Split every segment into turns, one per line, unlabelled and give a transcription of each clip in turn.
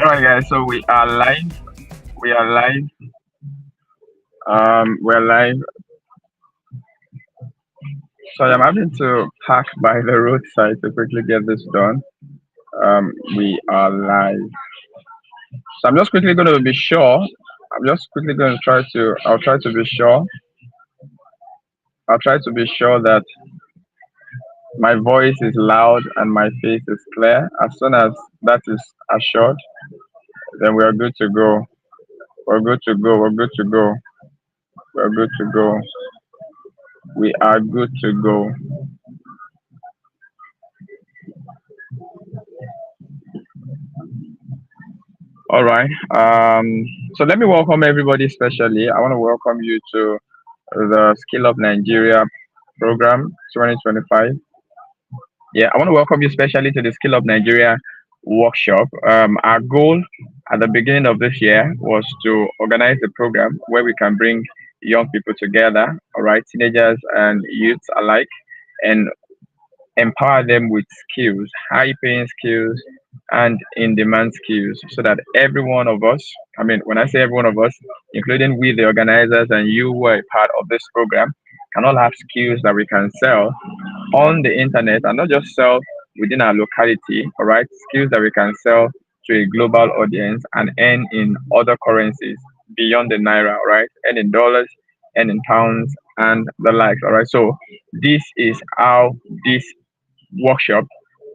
All right, guys. So we are live. We are live. We're live. So I'm having to park by the roadside to quickly get this done. We are live. So I'm just quickly going to be sure. I'm just quickly going to try to. I'll try to be sure. I'll try to be sure that my voice is loud and my face is clear. As soon as that is assured, then we are good to go. We're good to go. We're good to go. We're good to go. We are good to go. All right. So let me welcome everybody specially. I want to welcome you to the Skill Up Nigeria program 2025. Yeah, I want to welcome you specially to the Skill Up Nigeria workshop. Our goal at the beginning of this year was to organize a program where we can bring young people together, all right, teenagers and youths alike, and empower them with skills, high paying skills, and in demand skills, so that every one of us, I mean, when I say every one of us, including we, the organizers, and you who are a part of this program, can all have skills that we can sell on the internet and not just sell within our locality, all right? Skills that we can sell to a global audience and earn in other currencies beyond the naira, all right? Earn in dollars, earn in pounds, and the likes, all right? So this is how this workshop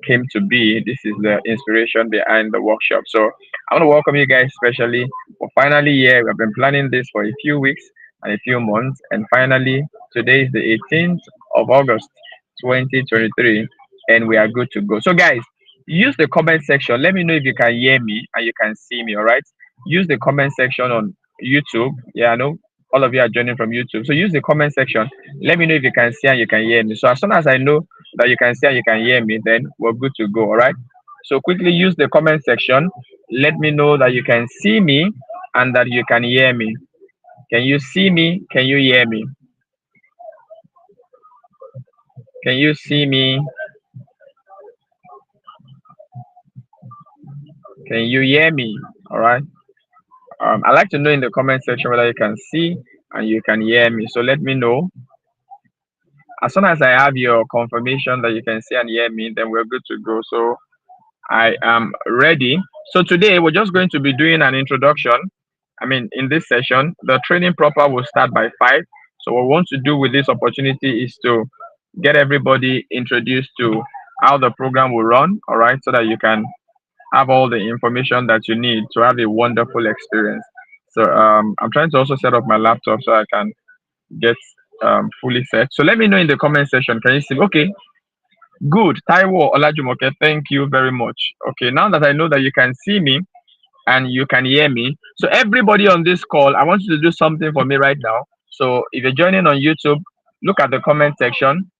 came to be. This is the inspiration behind the workshop. So I want to welcome you guys, especially for finally here. We have been planning this for a few weeks and a few months, and finally today is the 18th of August, 2023, and we are good to go. So guys, use the comment section. Let me know if you can hear me and you can see me. All right. Use the comment section on YouTube. Yeah, I know all of you are joining from YouTube. So use the comment section. Let me know if you can see and you can hear me. So as soon as I know that you can see and you can hear me, then we're good to go. All right. So quickly use the comment section. Let me know that you can see me and that you can hear me. Can you see me? Can you hear me? Can you see me? Can you hear me? All right. I'd like to know in the comment section whether you can see and you can hear me. So let me know. As soon as I have your confirmation that you can see and hear me, then we're good to go. So I am ready. So today we're just going to be doing an introduction. I mean, in this session, the training proper will start by 5. So what we want to do with this opportunity is to get everybody introduced to how the program will run, all right, so that you can have all the information that you need to have a wonderful experience. So I'm trying to also set up my laptop so I can get fully set. So let me know in the comment section. Can you see? Okay, good. Taiwo Olajumoke, thank you very much. Okay, now that I know that you can see me and you can hear me, so everybody on this call, I want you to do something for me right now. So if you're joining on YouTube, look at the comment section.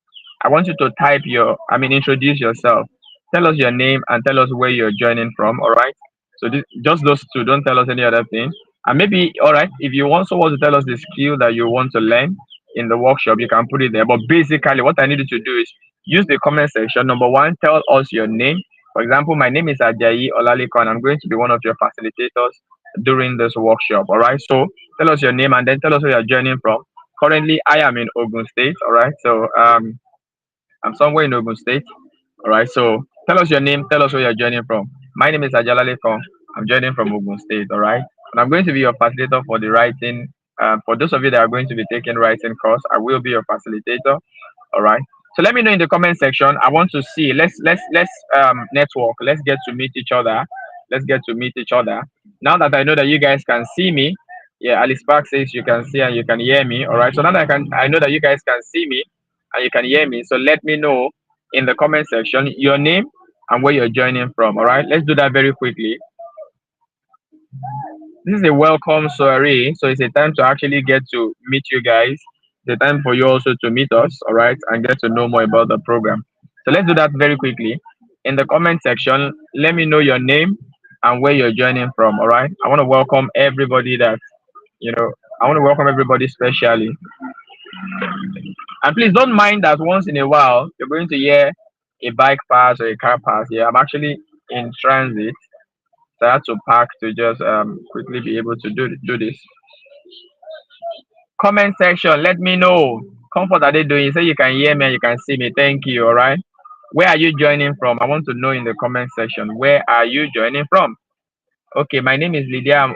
I want you to type introduce yourself. Tell us your name and tell us where you're joining from. All right. So just those two. Don't tell us any other thing. And maybe, all right, if you also want to tell us the skill that you want to learn in the workshop, you can put it there. But basically, what I need you to do is use the comment section. Number one, tell us your name. For example, my name is Ajayi Olaliko, and I'm going to be one of your facilitators during this workshop. All right. So tell us your name and then tell us where you're joining from. Currently, I am in Ogun State. All right. So I'm somewhere in Ogun State. All right. So tell us your name. Tell us where you're joining from. My name is Ajala Lekon. I'm joining from Ogun State. All right. And I'm going to be your facilitator for the writing. For those of you that are going to be taking writing course, I will be your facilitator. All right. So let me know in the comment section. I want to see. Let's network. Let's get to meet each other. Let's get to meet each other. Now that I know that you guys can see me, yeah, Alice Park says you can see and you can hear me. All right. So now that I know that you guys can see me and you can hear me. So let me know in the comment section your name and where you're joining from. All right. Let's do that very quickly. This is a welcome soiree, so it's a time to actually get to meet you guys. It's a time for you also to meet us, all right, and get to know more about the program. So let's do that very quickly. In the comment section, let me know your name and where you're joining from, all right? I want to welcome everybody I want to welcome everybody specially. And please don't mind that once in a while you're going to hear a bike pass or a car pass. Yeah, I'm actually in transit. So I had to park to just quickly be able to do this. Comment section, let me know. Comfort are they doing? You say you can hear me and you can see me. Thank you. All right. Where are you joining from? I want to know in the comment section. Where are you joining from? Okay, my name is Lydia.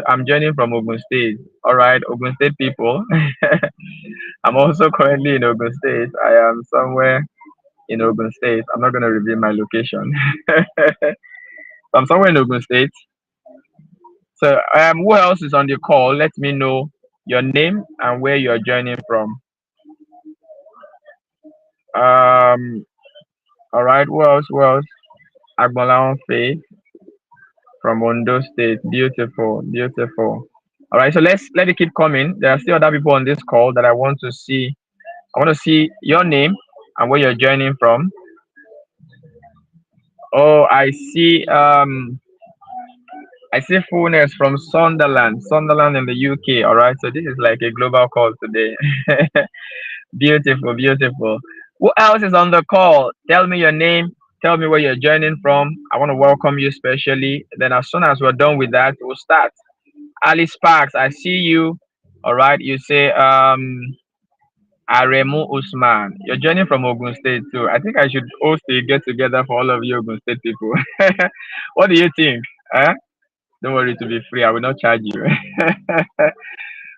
I'm joining from Ogun State. All right, Ogun State people. I'm also currently in Ogun State. I am somewhere in Ogun State. I'm not gonna reveal my location. So I'm somewhere in Ogun State. So who else is on the call? Let me know your name and where you're joining from. Um, all right, who else? Who else? Agbolaon Faith from Ondo State. Beautiful, beautiful. All right, so let it keep coming. There are still other people on this call that I want to see. I want to see your name and where you're joining from. Oh, I see fullness from Sunderland, Sunderland in the UK. All right, so this is like a global call today. Beautiful, beautiful. Who else is on the call? Tell me your name. Tell me where you're joining from. I want to welcome you specially. Then, as soon as we're done with that, we'll start. Ali Sparks, I see you. All right, you say Aremu Usman. You're joining from Ogun State too. I think I should host a get together for all of you Ogun State people. What do you think? Eh? Don't worry to be free. I will not charge you.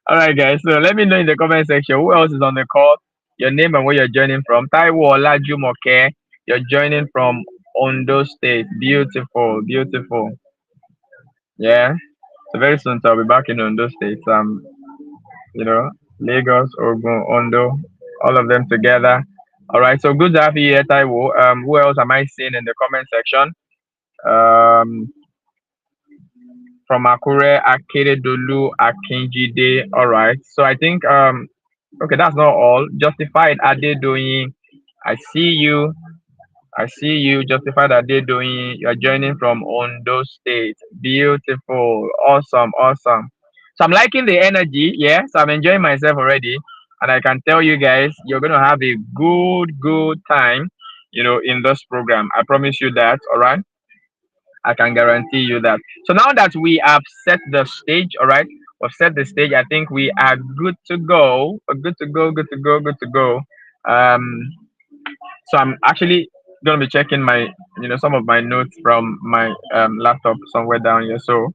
All right, guys. So let me know in the comment section who else is on the call, your name and where you're joining from. Taiwo Olajumoke, you're joining from Ondo State. Beautiful, beautiful. Yeah. So very soon, so I'll be back in Ondo State. You know, Lagos, Ogun, Ondo, all of them together. All right. So good to have you here, Taiwo. Who else am I seeing in the comment section? Um, from Akure, Akeredolu, Akinjide. All right. So I think okay, that's not all. Justified Adedoyin. I see you. I see you. Justified Adedoyin. You're joining from Ondo State. Beautiful. Awesome. Awesome. So I'm liking the energy. Yeah. So I'm enjoying myself already. And I can tell you guys, you're going to have a good time, in this program. I promise you that. All right. I can guarantee you that. So now that we have set the stage, all right, we've set the stage. I think we are good to go. Good to go. Good to go. Good to go. Um, so I'm actually gonna be checking some of my notes from my laptop somewhere down here. So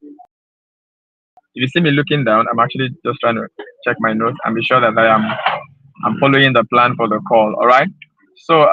if you see me looking down, I'm actually just trying to check my notes and be sure that I'm following the plan for the call. All right. So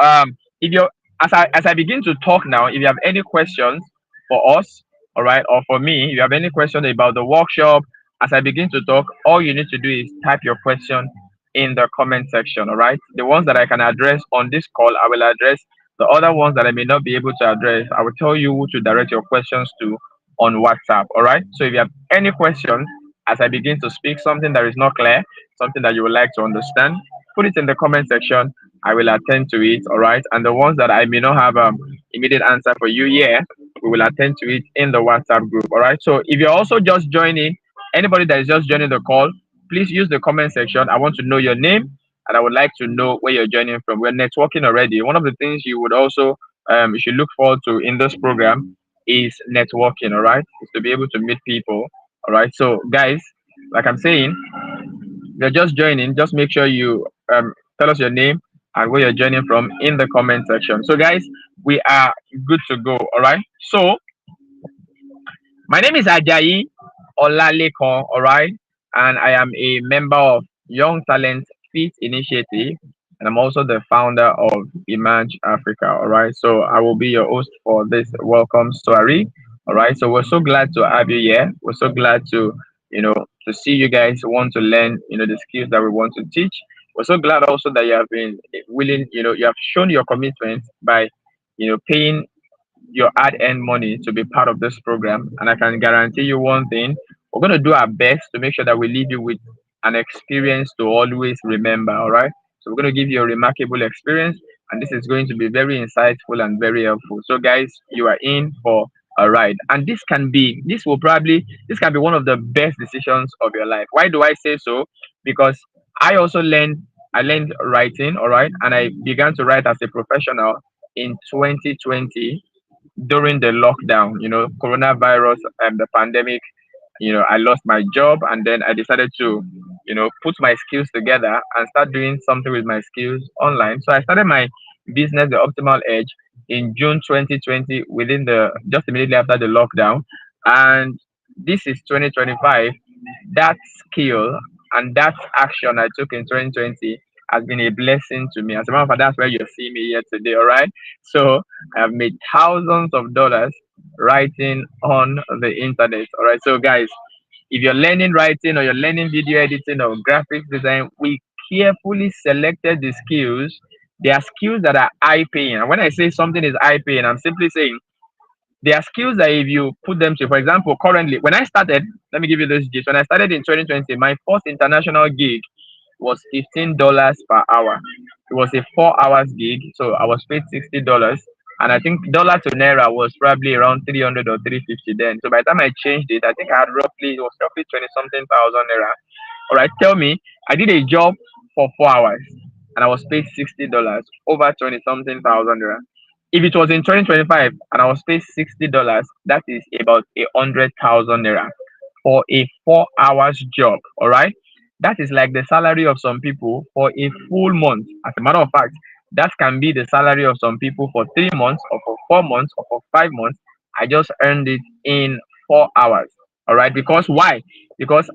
if you as I begin to talk now, if you have any questions for us, all right, or for me, if you have any question about the workshop, as I begin to talk, all you need to do is type your question in the comment section. All right. The ones that I can address on this call, I will address. The other ones that I may not be able to address, I will tell you who to direct your questions to on WhatsApp. All right. So if you have any questions as I begin to speak, something that is not clear, something that you would like to understand, put it in the comment section. I will attend to it. All right. And the ones that I may not have immediate answer for you here, we will attend to it in the WhatsApp group. All right. So if you're also just joining, anybody that is just joining the call, please use the comment section. I want to know your name and I would like to know where you're joining from. We're networking already. One of the things you would also you should look forward to in this program is networking. All right. Is to be able to meet people. All right. So guys, like I'm saying, you're just joining, just make sure you tell us your name and where you're joining from in the comment section. So, guys, we are good to go. All right. So, my name is Ajayi Olalekon. All right, and I am a member of Young Talent Fit Initiative, and I'm also the founder of Emerge Africa. All right, so I will be your host for this welcome soiree. All right, so we're so glad to have you here. We're so glad to see you guys want to learn the skills that we want to teach. We're so glad also that you have been willing, you have shown your commitment by paying your hard earned money to be part of this program. And I can guarantee you one thing, we're going to do our best to make sure that we leave you with an experience to always remember. All right. So we're going to give you a remarkable experience. And this is going to be very insightful and very helpful. So, guys, you are in for a ride. And this can be one of the best decisions of your life. Why do I say so? Because I learned writing, all right, and I began to write as a professional in 2020 during the lockdown, coronavirus and the pandemic. I lost my job, and then I decided to, put my skills together and start doing something with my skills online. So I started my business, The Optimal Edge, in June 2020, within the just immediately after the lockdown. And this is 2025. That skill and that action I took in 2020 has been a blessing to me. As a matter of fact, that's where you see me here today, all right? So I've made thousands of dollars writing on the internet, all right? So, guys, if you're learning writing or you're learning video editing or graphics design, we carefully selected the skills. There are skills that are high paying. And when I say something is high paying, I'm simply saying there are skills that if you put them to, for example, currently, when I started, let me give you this gist. When I started in 2020, my first international gig was $15 per hour. It was a 4 hours gig, so I was paid $60. And I think dollar to naira was probably around 300 or 350 then. So by the time I changed it, I think I had roughly, it was roughly 20 something thousand naira. All right, tell me, I did a job for 4 hours and I was paid $60, over 20 something thousand naira. If it was in 2025 and I was paid $60, that is about 100,000 naira for a 4 hours job. All right, that is like the salary of some people for a full month. As a matter of fact, that can be the salary of some people for 3 months or for 4 months or for 5 months. I just earned it in 4 hours. All right, because why? Because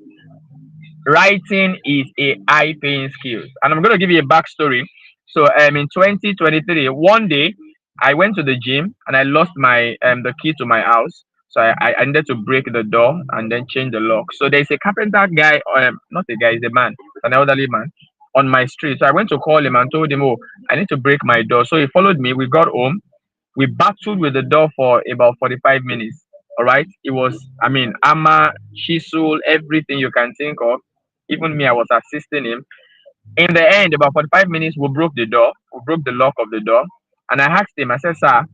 writing is a high paying skill. And I'm going to give you a backstory. So in 2023, one day I went to the gym and I lost my the key to my house. So I needed to break the door and then change the lock. So there's a carpenter guy, not a guy, he's a man, an elderly man on my street. So I went to call him and told him, oh, I need to break my door. So he followed me. We got home. We battled with the door for about 45 minutes. All right. It was, I mean, hammer, chisel, everything you can think of. Even me, I was assisting him. In the end, about 45 minutes, we broke the door. We broke the lock of the door. And I asked him, I said, sir,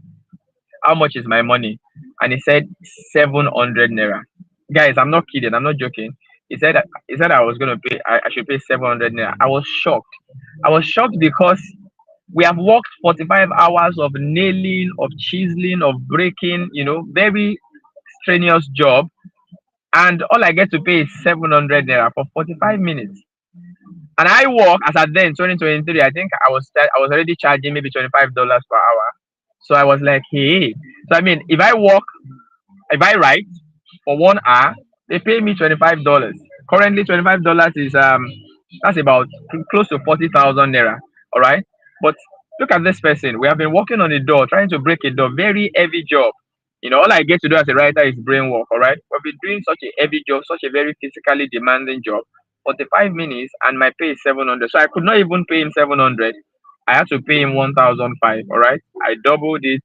how much is my money? And he said, 700 naira. Guys, I'm not kidding. I'm not joking. He said I was going to pay, I should pay 700 naira. I was shocked. I was shocked because we have worked 45 hours of nailing, of chiseling, of breaking, very strenuous job. And all I get to pay is 700 naira for 45 minutes. And I work as at then 2023. I think I was already charging maybe $25 per hour. So I was like, hey. So I mean, if I write for 1 hour, they pay me $25. Currently, $25 is that's about close to 40,000 naira. All right, but look at this person. We have been working on a door, trying to break a door, very heavy job. All I get to do as a writer is brain work. All right, we've been doing such a heavy job, such a very physically demanding job. 45 minutes, and my pay is 700. So I could not even pay him 700. I had to pay him 1,005. All right, I doubled it.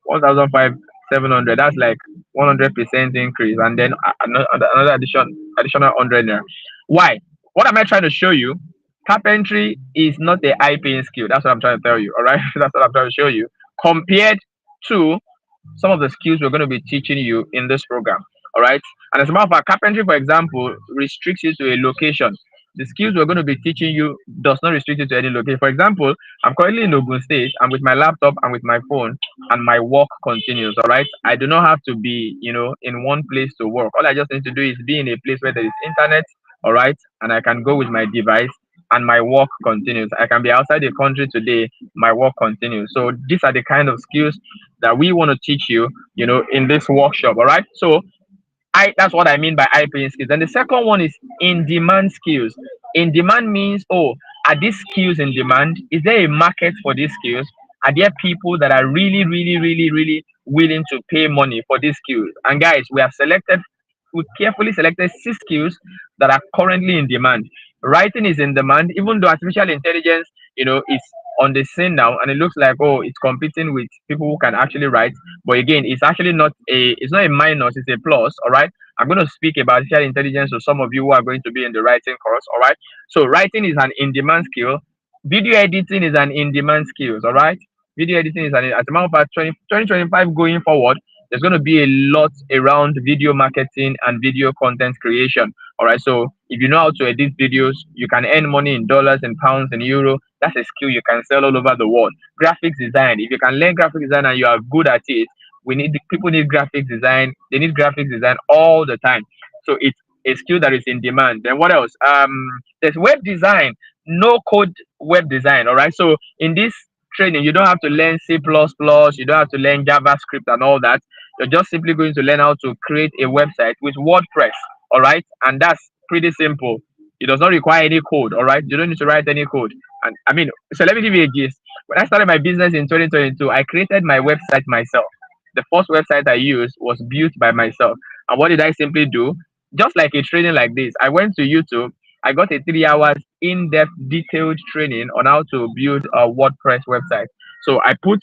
1,005, 700. That's like 100% increase, and then another additional 100 naira. Why? What am I trying to show you? Carpentry is not a high paying skill. That's what I'm trying to tell you. All right, that's what I'm trying to show you. Compared to some of the skills we're going to be teaching you in this program. All right. And as a matter of fact, carpentry, for example, restricts you to a location. The skills we're going to be teaching you does not restrict you to any location. For example, I'm currently in Ogun State. I'm with my laptop and with my phone, and my work continues. All right. I do not have to be, in one place to work. All I just need to do is be in a place where there is internet. All right. And I can go with my device and my work continues. I can be outside the country today, my work continues. So these are the kind of skills that we want to teach you, in this workshop. All right. So that's what I mean by high paying skills. And the second one is in demand skills. In demand means, oh, are these skills in demand? Is there a market for these skills? Are there people that are really, really, really, really willing to pay money for these skills? And guys, we carefully selected 6 skills that are currently in demand. Writing is in demand, even though artificial intelligence, is on the scene now, and it looks like, oh, it's competing with people who can actually write. But again, it's not a minus, it's a plus. All right. I'm going to speak about artificial intelligence to some of you who are going to be in the writing course. All right. So writing is an in-demand skill. Video editing is an in-demand skill. All right. Video editing is as a matter of fact, 2025 going forward, there's going to be a lot around video marketing and video content creation. All right. So if you know how to edit videos, you can earn money in dollars and pounds and euro. That's a skill you can sell all over the world. Graphics design. If you can learn graphic design and you are good at it, People need graphic design. They need graphic design all the time. So it's a skill that is in demand. Then what else? There's web design, no code web design. All right. So in this training, you don't have to learn C++, you don't have to learn JavaScript and all that. You're just simply going to learn how to create a website with WordPress. All right. And that's pretty simple. It does not require any code. All right. You don't need to write any code. And I mean, so let me give you a gist. When I started my business in 2022, I created my website myself. The first website I used was built by myself. And what did I simply do? Just like a training like this, I went to YouTube. I got a 3 hours in-depth detailed training on how to build a WordPress website. So I put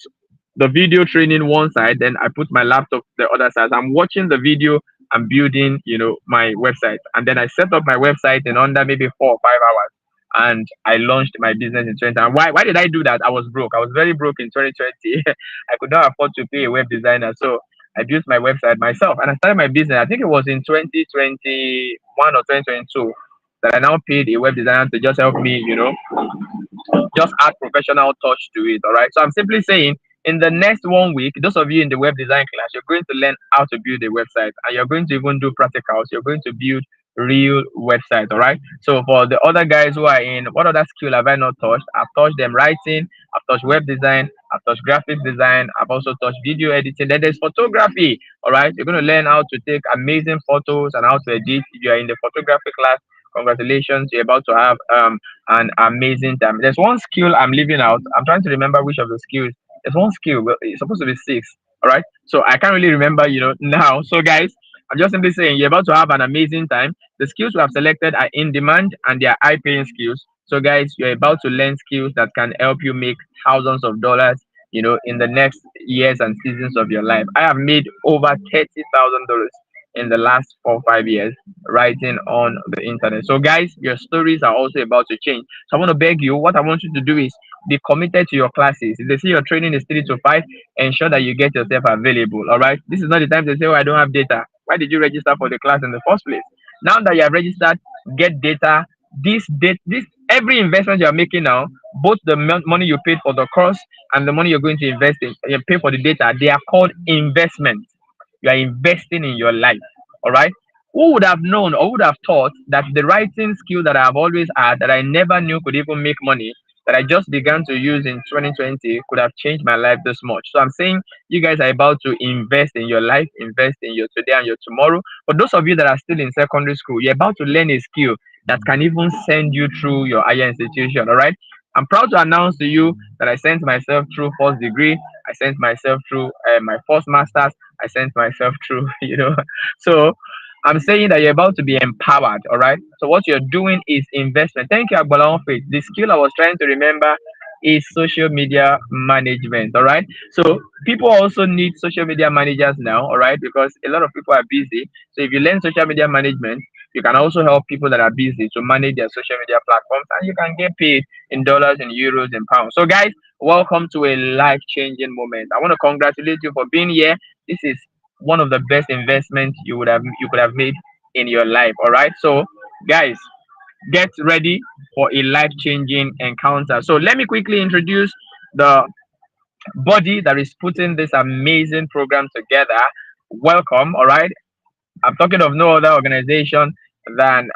the video training one side, then I put my laptop the other side. I'm watching the video, I'm building, my website. And then I set up my website in under maybe 4 or 5 hours. And I launched my business in 20. And why did I do that? I was broke. I was very broke in 2020. I could not afford to pay a web designer. So I built my website myself and I started my business. I think it was in 2021 or 2022 that I now paid a web designer to just help me, just add professional touch to it. All right. So I'm simply saying in the next 1 week, those of you in the web design class, you're going to learn how to build a website and you're going to even do practicals. You're going to build real websites. All right. So for the other guys who are in, what other skill have I not touched? I've touched them writing, I've touched web design, I've touched graphic design, I've also touched video editing. Then there's photography. All right. You're going to learn how to take amazing photos and how to edit. If you are in the photography class, congratulations, you're about to have an amazing time. There's one skill I'm leaving out. I'm trying to remember which of the skills. There's one skill, but it's supposed to be six. All right. So I can't really remember, now. So guys, I'm just simply saying you're about to have an amazing time. The skills we have selected are in demand and they are high paying skills. So guys, you're about to learn skills that can help you make thousands of dollars, in the next years and seasons of your life. I have made over $30,000 in the last 4 or 5 years writing on the internet. So, guys, your stories are also about to change. So, I want to beg you, what I want you to do is be committed to your classes. If they say your training is 3 to 5, ensure that you get yourself available. All right. This is not the time to say, oh, I don't have data. Why did you register for the class in the first place? Now that you have registered, get data. This every investment you are making now, both the money you paid for the course and the money you're going to invest in, you pay for the data. They are called investments. You are investing in your life. All right. Who would have known or would have thought that the writing skill that I have always had, that I never knew could even make money, that I just began to use in 2020, could have changed my life this much? So I'm saying you guys are about to invest in your life, invest in your today and your tomorrow. For those of you that are still in secondary school, you're about to learn a skill that can even send you through your higher institution. All right. I'm proud to announce to you that I sent myself through first degree. I sent myself through my first master's. I sent myself through, So I'm saying that you're about to be empowered, all right? So what you're doing is investment. Thank you, Agbola Faith. The skill I was trying to remember is social media management, all right? So people also need social media managers now, all right? Because a lot of people are busy. So if you learn social media management, you can also help people that are busy to manage their social media platforms and you can get paid in dollars, in euros, in pounds. So guys, welcome to a life-changing moment. I want to congratulate you for being here. This is one of the best investments you could have made in your life. All right. So guys, get ready for a life-changing encounter. So let me quickly introduce the body that is putting this amazing program together. Welcome. All right. I'm talking of no other organization than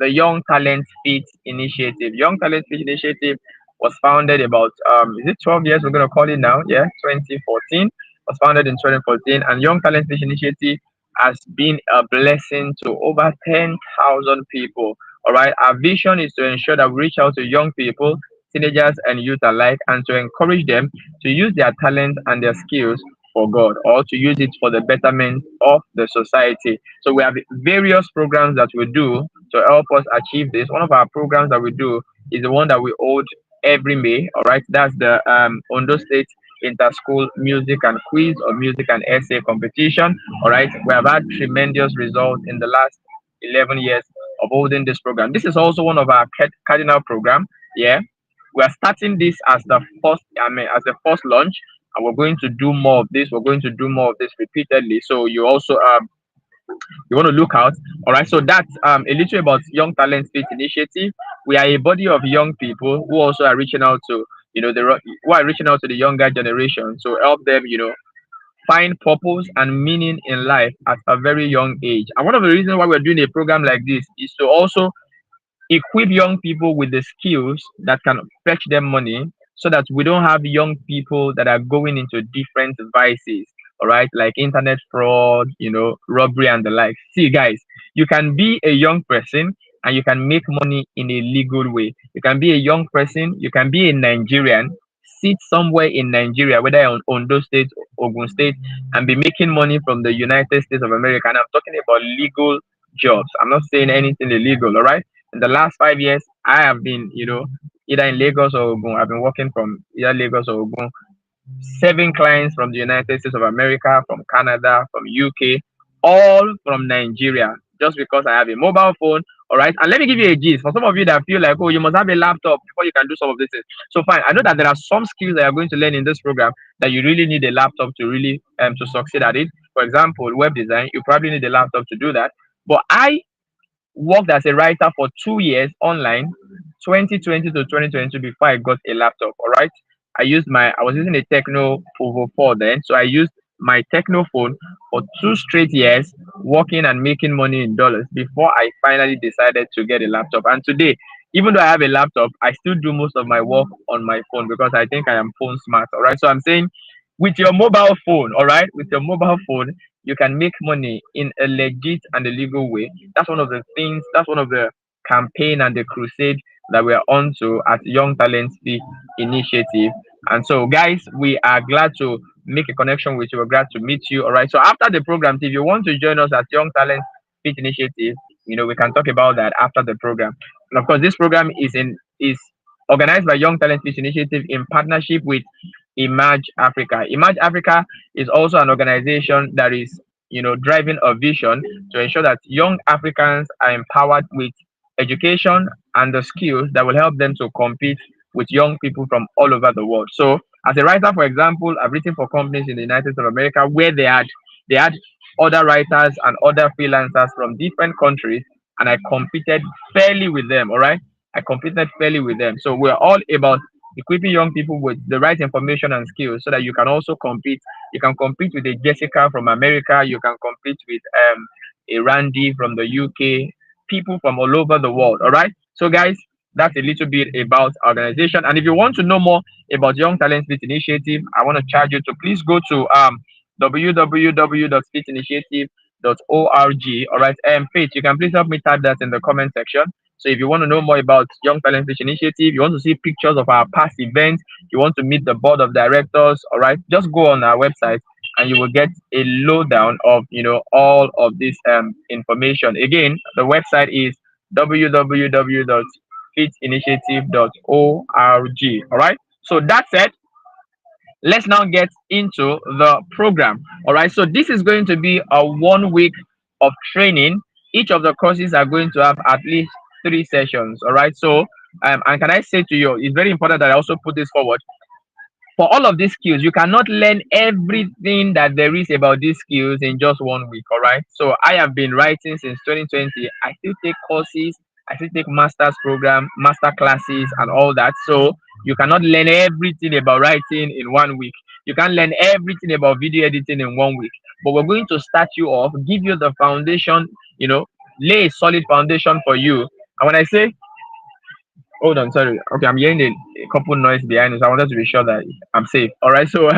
the Young Talent Fit Initiative. Young Talent Fit Initiative was founded about is it 12 years we're gonna call it now? Yeah, 2014. Was founded in 2014, and Young Talent Fit Initiative has been a blessing to over 10,000 people. All right, our vision is to ensure that we reach out to young people, teenagers, and youth alike, and to encourage them to use their talent and their skills for God or to use it for the betterment of the society. So we have various programs that we do to help us achieve this. One of our programs that we do is the one that we hold every May. All right, that's the Ondo State Inter-School Music and Quiz or Music and Essay Competition. All right, we have had tremendous results in the last 11 years of holding this program. This is also one of our cardinal program. Yeah, we are starting this as the first. I mean, as the first launch, and we're going to do more of this. We're going to do more of this repeatedly. So you want to look out. All right. So that's a little about Young Talent Fit Initiative. We are a body of young people who also are reaching out to who are reaching out to the younger generation to help them find purpose and meaning in life at a very young age. And one of the reasons why we're doing a program like this is to also equip young people with the skills that can fetch them money, so that we don't have young people that are going into different vices, all right, like internet fraud, robbery and the like. See, guys, you can be a young person and you can make money in a legal way. You can be a young person, you can be a Nigerian, sit somewhere in Nigeria, whether on Ondo State, Ogun State, and be making money from the United States of America. And I'm talking about legal jobs. I'm not saying anything illegal, all right? In the last 5 years, I have been, either in Lagos or Ogun. I've been working from either Lagos or Ogun, serving clients from the United States of America, from Canada, from UK, all from Nigeria, just because I have a mobile phone. All right. And let me give you a gist. For some of you that feel like, oh, you must have a laptop before you can do some of these things. So fine. I know that there are some skills that you're going to learn in this program that you really need a laptop to really to succeed at it. For example, web design, you probably need a laptop to do that. But I worked as a writer for 2 years online, 2020 to 2022, before I got a laptop. All right. I was using a Techno Povo 4 then. So I used my Techno phone for 2 straight years, working and making money in dollars before I finally decided to get a laptop. And today, even though I have a laptop, I still do most of my work on my phone because I think I am phone smart. All right. So I'm saying, with your mobile phone, all right, with your mobile phone, you can make money in a legit and a legal way. That's one of the things, that's one of the campaign and the crusade that we're on to at Young Talent Speak Initiative. And so, guys, we are glad to make a connection with you. We're glad to meet you. All right. So after the program, if you want to join us at Young Talent Speak Initiative, we can talk about that after the program. And of course, this program is organized by Young Talent Speak Initiative in partnership with Emerge Africa. Emerge Africa is also an organization that is, driving a vision to ensure that young Africans are empowered with education and the skills that will help them to compete with young people from all over the world. So, as a writer, for example, I've written for companies in the United States of America where they had other writers and other freelancers from different countries, and I competed fairly with them. All right, I competed fairly with them. So we're all about equipping young people with the right information and skills so that you can also compete. You can compete with a Jessica from America. You can compete with a Randy from the UK. People from all over the world. All right. So guys, that's a little bit about organization. And if you want to know more about Young Talent Fit Initiative, I want to charge you to please go to www.fitinitiative.org. All right. Faith, you can please help me type that in the comment section. So if you want to know more about Young Talent Fish Initiative, you want to see pictures of our past events, you want to meet the board of directors, all right, just go on our website and you will get a lowdown of all of this information. Again, the website is www.fitinitiative.org. All right. So that said, let's now get into the program. All right. So this is going to be a 1 week of training. Each of the courses are going to have at least 3 sessions. All right. So, and can I say to you, it's very important that I also put this forward. For all of these skills, you cannot learn everything that there is about these skills in just 1 week. All right. So I have been writing since 2020. I still take courses, I still take master's program, master classes, and all that. So you cannot learn everything about writing in 1 week. You can't learn everything about video editing in 1 week. But we're going to start you off, give you the foundation, lay a solid foundation for you. And when I say, hold on, sorry. Okay, I'm hearing a couple noise behind us. I wanted to be sure that I'm safe. All right, so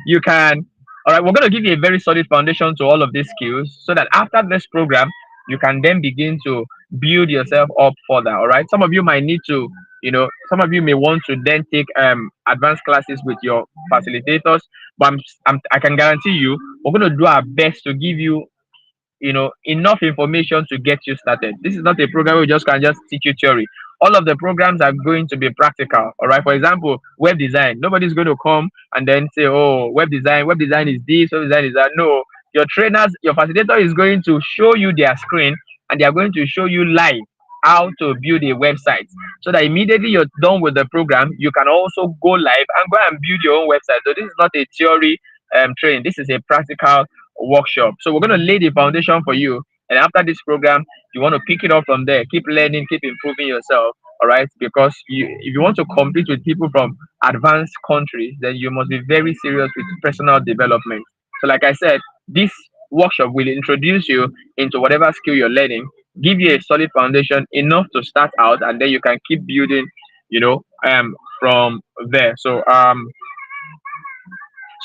you can. All right, we're going to give you a very solid foundation to all of these skills, so that after this program, you can then begin to build yourself up further. All right, some of you might need to, some of you may want to then take advanced classes with your facilitators, but I can guarantee you, we're going to do our best to give you enough information to get you started. This is not a program where we just can just teach you theory. All of the programs are going to be practical. All right. For example, web design. Nobody's going to come and then say, oh, web design is this, web design is that. No, your trainers, your facilitator is going to show you their screen, and they are going to show you live how to build a website, so that immediately you're done with the program, you can also go live and go and build your own website. So this is not a theory training. This is a practical workshop. So we're going to lay the foundation for you. And after this program, you want to pick it up from there. Keep learning, keep improving yourself. All right. Because if you want to compete with people from advanced countries, then you must be very serious with personal development. So, like I said, this workshop will introduce you into whatever skill you're learning, give you a solid foundation enough to start out, and then you can keep building, you know, from there. So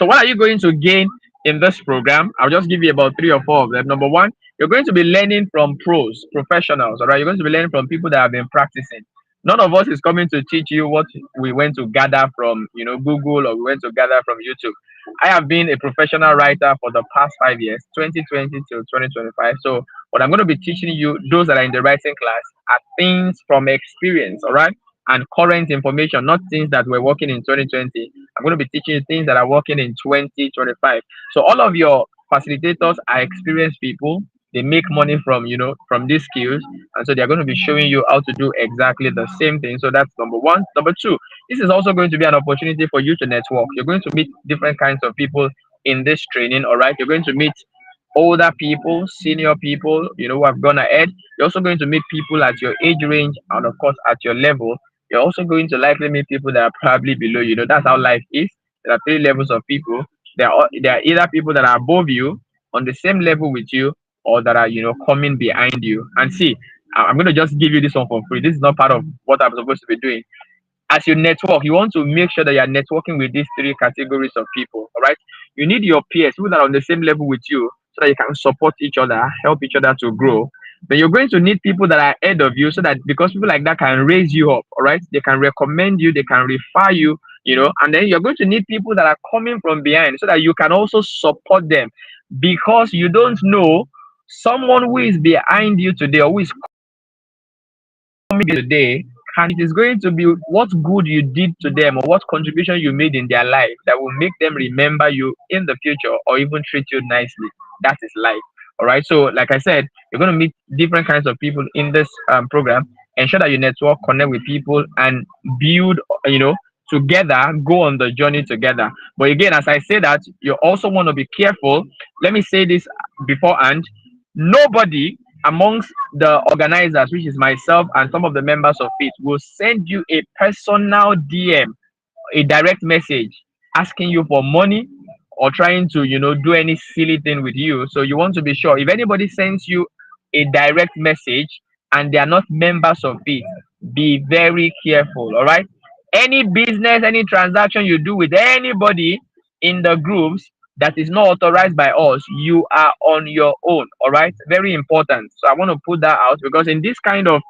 what are you going to gain in this program? I'll just give you about three or four of them. Number one, you're going to be learning from pros, professionals, all right? You're going to be learning from people that have been practicing. None of us is coming to teach you what we went to gather from, Google, or we went to gather from YouTube. I have been a professional writer for the past 5 years, 2020 till 2025. So what I'm going to be teaching you, those that are in the writing class, are things from experience, all right? And current information, not things that were working in 2020. I'm going to be teaching you things that are working in 2025. So all of your facilitators are experienced people. They make money from, from these skills. And so they're going to be showing you how to do exactly the same thing. So that's number one. Number two, this is also going to be an opportunity for you to network. You're going to meet different kinds of people in this training. All right. You're going to meet older people, senior people, who have gone ahead. You're also going to meet people at your age range and, of course, at your level. You're also going to likely meet people that are probably below you. That's how life is. There are three levels of people. There are either people that are above you, on the same level with you, or that are, coming behind you. And see, I'm going to just give you this one for free. This is not part of what I'm supposed to be doing. As you network, you want to make sure that you're networking with these three categories of people. All right. You need your peers, people that are on the same level with you, so that you can support each other, help each other to grow. Then you're going to need people that are ahead of you, so that because people like that can raise you up, all right, they can recommend you, they can refer you, and then you're going to need people that are coming from behind, so that you can also support them, because you don't know someone who is behind you today, or who is coming today, and it is going to be what good you did to them, or what contribution you made in their life, that will make them remember you in the future, or even treat you nicely. That is life. All right. So, like I said, you're going to meet different kinds of people in this program. Ensure that you network, connect with people, and build, together, go on the journey together. But again, as I say that, you also want to be careful. Let me say this beforehand. Nobody amongst the organizers, which is myself and some of the members of it, will send you a personal DM, a direct message, asking you for money, or trying to, do any silly thing with you. So you want to be sure, if anybody sends you a direct message and they are not members of it, be very careful. All right. Any business, any transaction you do with anybody in the groups that is not authorized by us, you are on your own. All right. Very important. So I want to put that out, because in this kind of,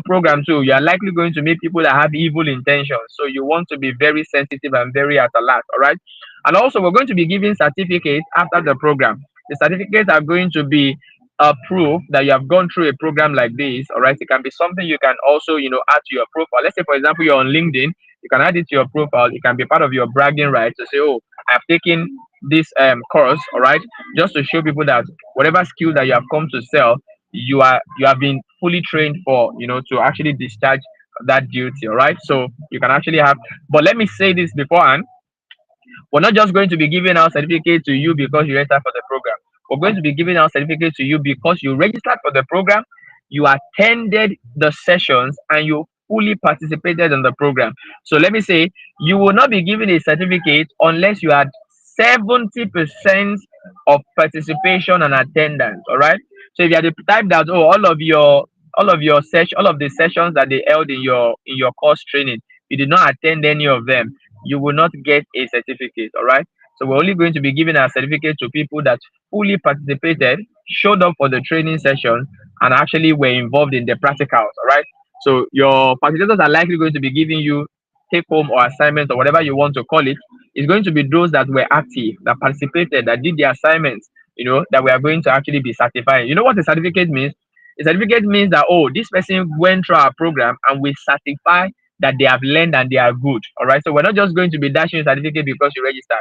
program too, you are likely going to meet people that have evil intentions. So you want to be very sensitive and very at alert. All right. And also, we're going to be giving certificates after the program. The certificates are going to be a proof that you have gone through a program like this. All right. It can be something you can also, add to your profile. Let's say, for example, you're on LinkedIn. You can add it to your profile. It can be part of your bragging rights to say, oh, I've taken this course, all right, just to show people that whatever skill that you have come to sell, you have been fully trained for, to actually discharge that duty. All right. So you can actually have, but let me say this beforehand. We're not just going to be giving our certificate to you because you registered for the program. We're going to be giving our certificate to you because you registered for the program, you attended the sessions, and you fully participated in the program. So let me say, you will not be given a certificate unless you had 70% of participation and attendance. All right. So if you are the type that, oh, all of the sessions that they held in your course training, you did not attend any of them, you will not get a certificate. All right. So we're only going to be giving our certificate to people that fully participated, showed up for the training session, and actually were involved in the practicals. All right. So your facilitators are likely going to be giving you take home or assignments, or whatever you want to call it. It's going to be those that were active, that participated, that did the assignments, that we are going to actually be certifying. You know what a certificate means? A certificate means that, oh, this person went through our program and we certify that they have learned and they are good. All right. So we're not just going to be dashing a certificate because you registered.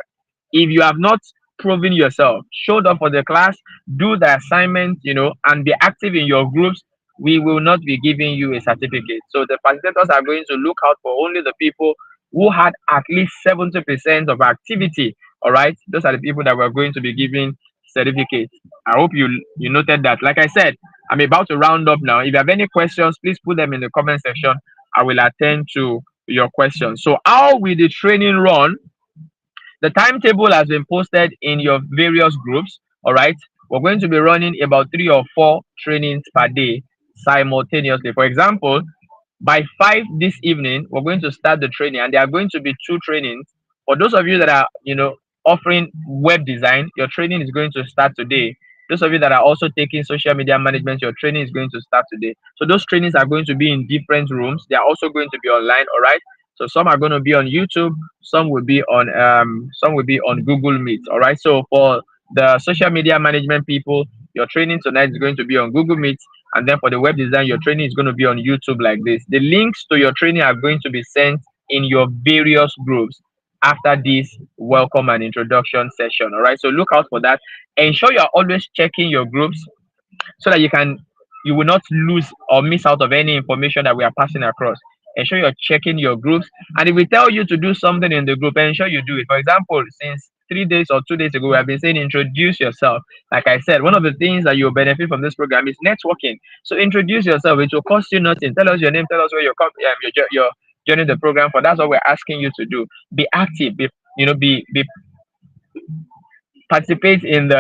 If you have not proven yourself, showed up for the class, do the assignment, and be active in your groups, we will not be giving you a certificate. So the facilitators are going to look out for only the people who had at least 70% of activity. All right. Those are the people that we're going to be giving certificates. I hope you noted that. Like I said, I'm about to round up now. If you have any questions, please put them in the comment section. I will attend to your questions. So how will the training run? The timetable has been posted in your various groups. All right. We're going to be running about 3 or 4 trainings per day simultaneously. For example, by 5 this evening, we're going to start the training, and there are going to be 2 trainings. For those of you that are, offering web design, your training is going to start today. Those of you that are also taking social media management, your training is going to start today. So those trainings are going to be in different rooms. They are also going to be online. All right. So some are going to be on YouTube, some will be on Google Meet. All right. So for the social media management people, your training tonight is going to be on Google Meet, and then for the web design, your training is going to be on YouTube like this. The links to your training are going to be sent in your various groups after this welcome and introduction session. All right. So look out for that. Ensure you are always checking your groups so that you will not lose or miss out of any information that we are passing across. Ensure you're checking your groups, and if we tell you to do something in the group, ensure you do it. For example, since 3 days or 2 days ago, we have been saying introduce yourself. Like I said, one of the things that you'll benefit from this program is networking. So introduce yourself. It will cost you nothing. Tell us your name. Tell us where you're joining the program for. That's what we're asking you to do. Be active. Be participate in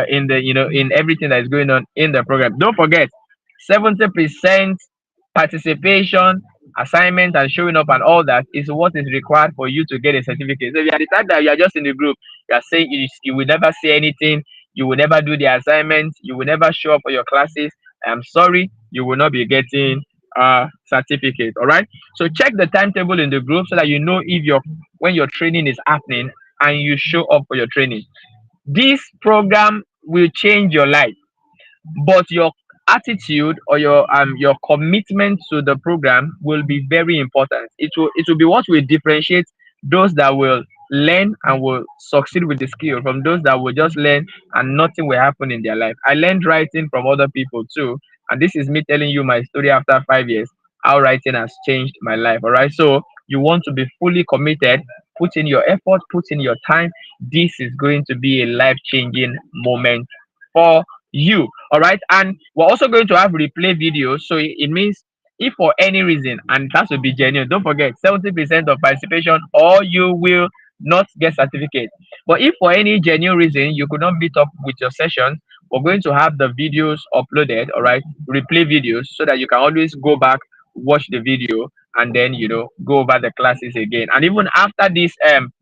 everything that is going on in the program. Don't forget, 70% participation, assignment, and showing up and all that is what is required for you to get a certificate. So if you are the type that you are just in the group, you are saying you will never say anything, you will never do the assignment, you will never show up for your classes. I'm sorry, you will not be getting a certificate. All right. So check the timetable in the group so that you know if your when your training is happening and you show up for your training. This program will change your life, but your attitude or your commitment to the program will be very important. It will be what will differentiate those that will learn and will succeed with the skill from those that will just learn and nothing will happen in their life. I learned writing from other people too, and this is me telling you my story after 5 years, how writing has changed my life. All right. So you want to be fully committed, put in your effort, put in your time. This is going to be a life changing moment for you. All right. And we're also going to have replay videos. So it means if for any reason, and it has to be genuine, don't forget 70% of participation or you will not get certificate. But if for any genuine reason you could not meet up with your session, we're going to have the videos uploaded, all right, replay videos, so that you can always go back, watch the video, and then go over the classes again. And even after this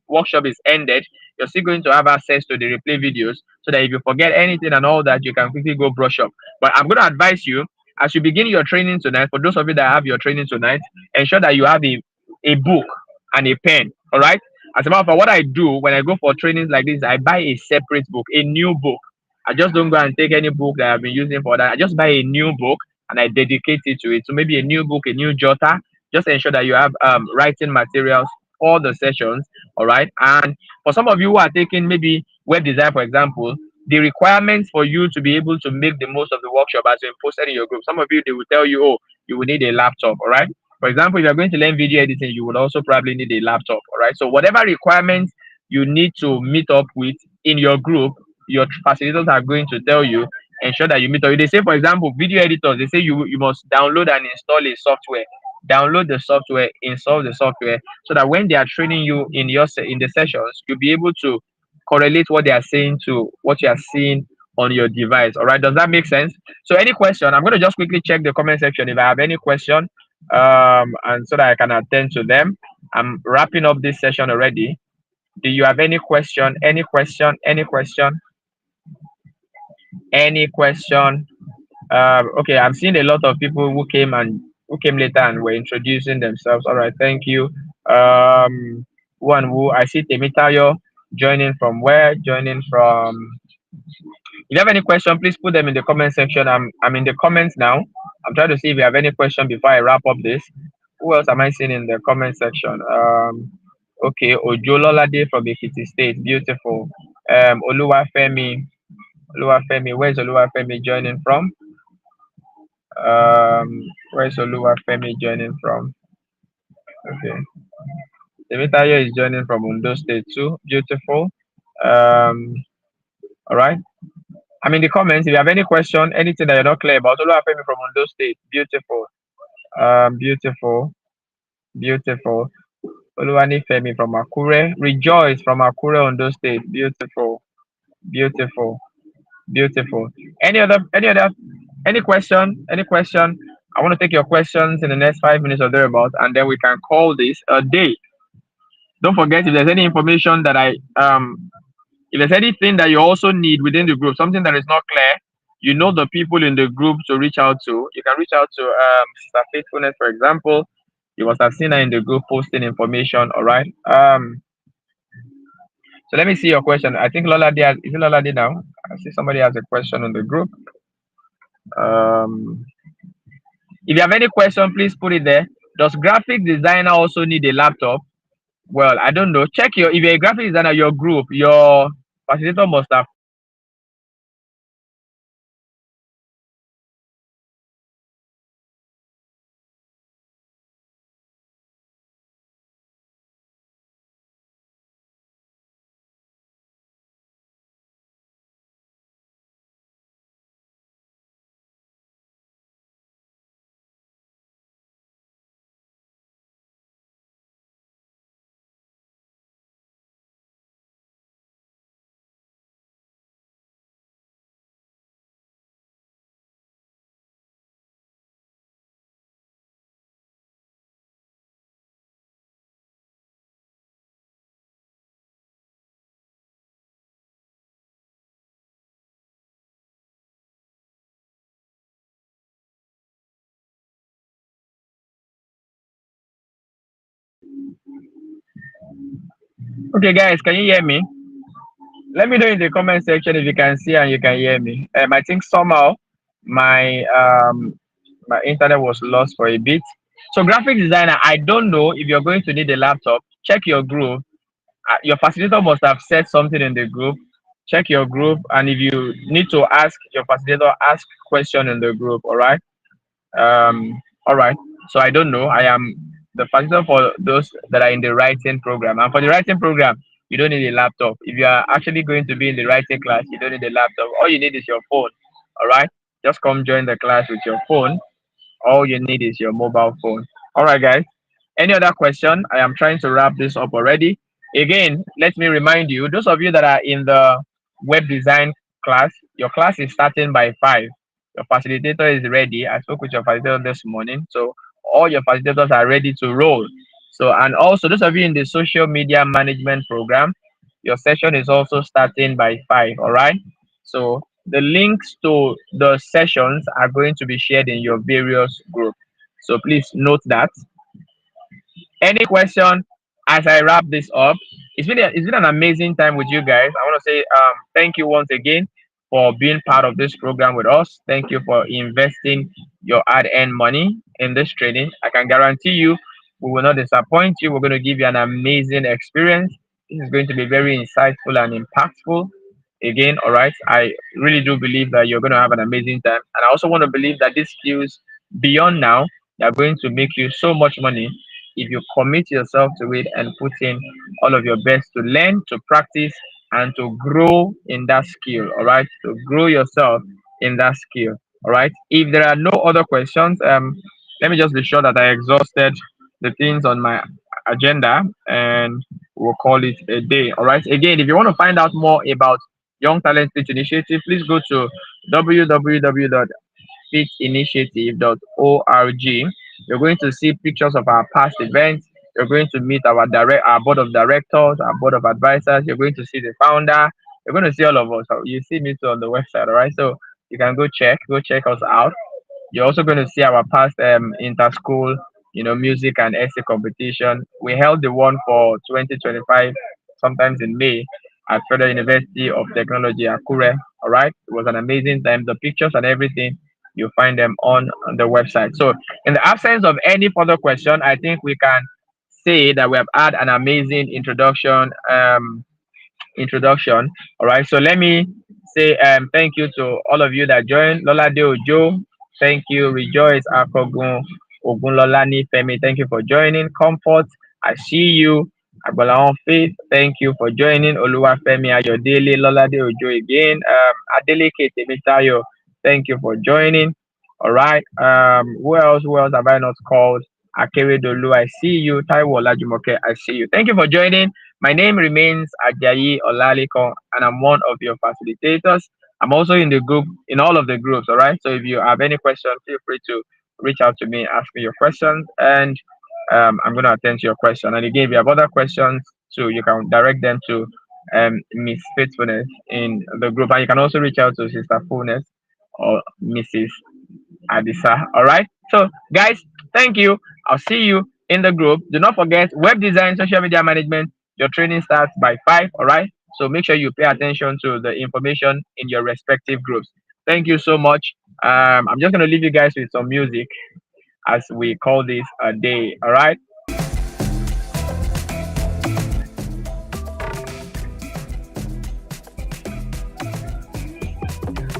workshop is ended, you're still going to have access to the replay videos, so that if you forget anything and all that, you can quickly go brush up. But I'm going to advise you, as you begin your training tonight, for those of you that have your training tonight, ensure that you have a book and a pen. All right. As a matter of fact, what I do when I go for trainings like this, I buy a separate book, a new book. I just don't go and take any book that I've been using for that. I just buy a new book and I dedicate it to it. So maybe a new book, a new jotter. Just ensure that you have writing materials for the sessions. All right. And for some of you who are taking maybe web design, for example, the requirements for you to be able to make the most of the workshop has been posted in your group. Some of you, they will tell you, oh, you will need a laptop. All right. For example, if you're going to learn video editing, you will also probably need a laptop. All right. So whatever requirements you need to meet up with in your group, your facilitators are going to tell you. Ensure that you meet up. They say, for example, video editors, they say you must download and install a software. Download the software, install the software, so that when they are training you in the sessions, you'll be able to correlate what they are saying to what you are seeing on your device. All right, does that make sense? So any question, I'm going to just quickly check the comment section if I have any question, and so that I can attend to them. I'm wrapping up this session already. Do you have any question? Any question? Any question? Any question? Okay, I'm seeing a lot of people who came later and were introducing themselves. All right, thank you. One who I see Temitayo joining from where? Joining from. If you have any question, please put them in the comment section. I'm in the comments now. I'm trying to see if you have any question before I wrap up this. Who else am I seeing in the comment section? Okay, Ojololade from Ekiti State, beautiful. Oluwafemi, where's Oluwafemi joining from? Where's Oluwafemi joining from? Okay, Temitayo is joining from Undo State too, beautiful. All right. I'm in the comments. If you have any question, anything that you're not clear about, Oluwafemi from Undo State, beautiful. Beautiful, beautiful. Oluwani Femi from Akure. Rejoice from Akure, Ondo State. Beautiful, beautiful, beautiful. Any question? Any question? I want to take your questions in the next 5 minutes or thereabouts, and then we can call this a day. Don't forget, if there's any information that if there's anything that you also need within the group, something that is not clear, you know the people in the group to reach out to. You can reach out to Sister Faithfulness, for example. You must have seen her in the group posting information. All right. So let me see your question. I think Lola did. Is it Lola did now? I see somebody has a question in the group. Um, if you have any question, please put it there. Does graphic designer also need a laptop? Well, I don't know. Check your if you're a graphic designer, your group, your facilitator must have. Okay, guys, can you hear me? Let me know in the comment section if you can see and you can hear me. I think somehow my my internet was lost for a bit. So graphic designer, I don't know if you're going to need a laptop. Check your group. Your facilitator must have said something in the group. Check your group, and if you need to ask your facilitator, ask question in the group. All right. All right. So I don't know. I am the facilitator for those that are in the writing program. And for the writing program, you don't need a laptop. If you are actually going to be in the writing class, you don't need a laptop. All you need is your phone. All right. Just come join the class with your phone. All you need is your mobile phone. All right, guys. Any other question? I am trying to wrap this up already. Again, let me remind you, those of you that are in the web design class, your class is starting by 5. Your facilitator is ready. I spoke with your facilitator this morning. So all your facilitators are ready to roll. So, and also those of you in the social media management program, your session is also starting by 5. All right. So the links to the sessions are going to be shared in your various groups. So please note that. Any question as I wrap this up? It's been an amazing time with you guys. I want to say thank you once again for being part of this program with us. Thank you for investing your hard-earned money in this training. I can guarantee you we will not disappoint you. We're going to give you an amazing experience. This is going to be very insightful and impactful. Again, all right. I really do believe that you're going to have an amazing time. And I also want to believe that these skills beyond now, they are going to make you so much money if you commit yourself to it and put in all of your best to learn, to practice, and to grow in that skill. All right, to grow yourself in that skill. All right. If there are no other questions, let me just be sure that I exhausted the things on my agenda, and we'll call it a day. All right. Again, if you want to find out more about Young Talent Pitch Initiative, please go to www.pitchinitiative.org. You're going to see pictures of our past events. You're going to meet our board of directors, our board of advisors. You're going to see the founder. You're going to see all of us. So you see me too on the website, all right? So you can go check us out. You're also going to see our past inter-school, music and essay competition. We held the one for 2025, sometimes in May, at Federal University of Technology, Akure. All right, it was an amazing time. The pictures and everything, you find them on the website. So, in the absence of any further question, I think we can say that we have had an amazing introduction. All right. So let me say thank you to all of you that joined. Lola De Ojo, thank you. Rejoice Akogun Ogunlolani Femi, thank you for joining. Comfort, I see you. Agbalaon Faith, thank you for joining. Oluwafemi Ayodele, Lola De Ojo again. Adeleke Temitayo, thank you for joining. All right. Who else? Who else have I not called? Akeredolu, I see you. Taiwo Olajumoke, I see you. Thank you for joining. My name remains Ajayi Olaliko, and I'm one of your facilitators. I'm also in the group, in all of the groups, all right? So if you have any questions, feel free to reach out to me, ask me your questions, and I'm going to attend to your question. And again, if you have other questions too, you can direct them to Miss Faithfulness in the group. And you can also reach out to Sister Fullness or Mrs. Adisa. All right. So, guys, thank you. I'll see you in the group. Do not forget web design, social media management. Your training starts by 5. All right. So make sure you pay attention to the information in your respective groups. Thank you so much. I'm just gonna leave you guys with some music as we call this a day. All right.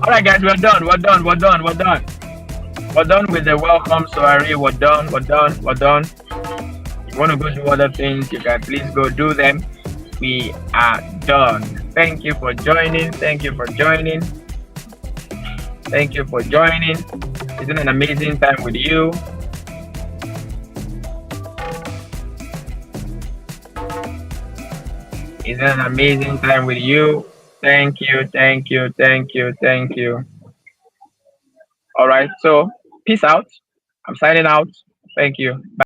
All right, guys. We're done. We're done. We're done. We're done. We're done with the welcome soiree. We're done. We're done. We're done. If you want to go do other things, you can please go do them. We are done. Thank you for joining. Thank you for joining. Thank you for joining. It's been an amazing time with you. It's been an amazing time with you. Thank you. Thank you. Thank you. Thank you. All right. So, peace out. I'm signing out. Thank you. Bye.